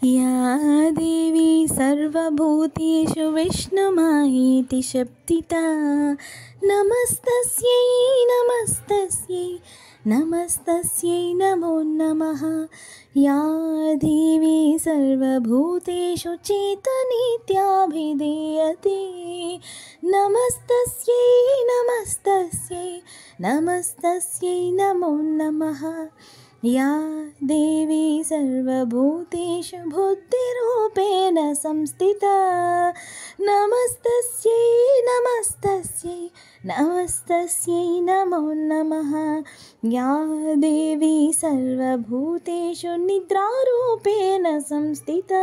या देवी सर्वभूतेषु विष्णुमायेति शब्दिता नमस्तस्यै नमस्तस्यै नमस्तस्यै नमो नमः। या देवी सर्वभूतेषु चेतनित्याभिधीयते नमस्तस्यै नमस्तस्यै नमस्तस्यै नमो नमः। या देवी सर्वभूतेषु बुद्धिरूपेण संस्थिता नमस्तस्यै नमस्तस्यै नमस्तस्यै नमो नमः। या देवी सर्वभूतेषु निद्रारूपेण संस्थिता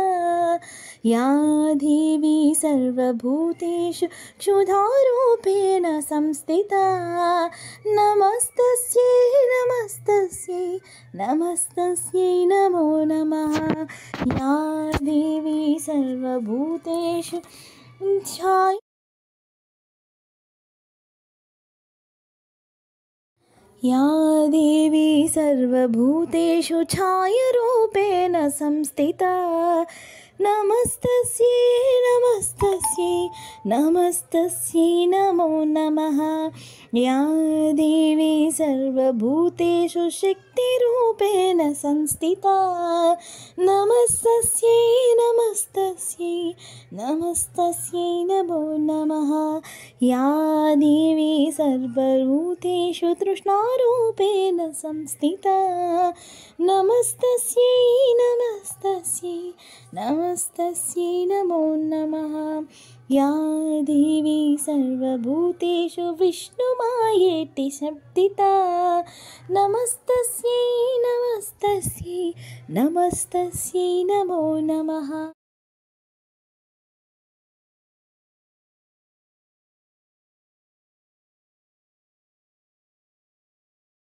या देवी सर्वभूतेषु क्षुधारूपेण संस्थिता नमस्तस्यै नमस्तस्यै नमस्तस्यै नमो नमः। या देवी सर्वभूतेषु या देवी सर्वभूतेषु छायारूपेण संस्थिता नमस्तस्यै नमस्तस्यै नमस्तस्यै नमो नमः। या देवी सर्वभूतेषु शक्तिरूपेण संस्थिता नमस्तस्यै नमस्तस्यै नमस्तस्यै नमो नमः। या देवी सर्वभूतेषु तृष्णारूपेण संस्थिता नमस्तस्यै नमस्तस्यै नमस्तस्यै नमो नमः। या देवी सर्वभूतेषु विष्णुमायेति शब्दिता नमस्तस्यै नमस्तस्यै नमस्तस्यै नमो नमः।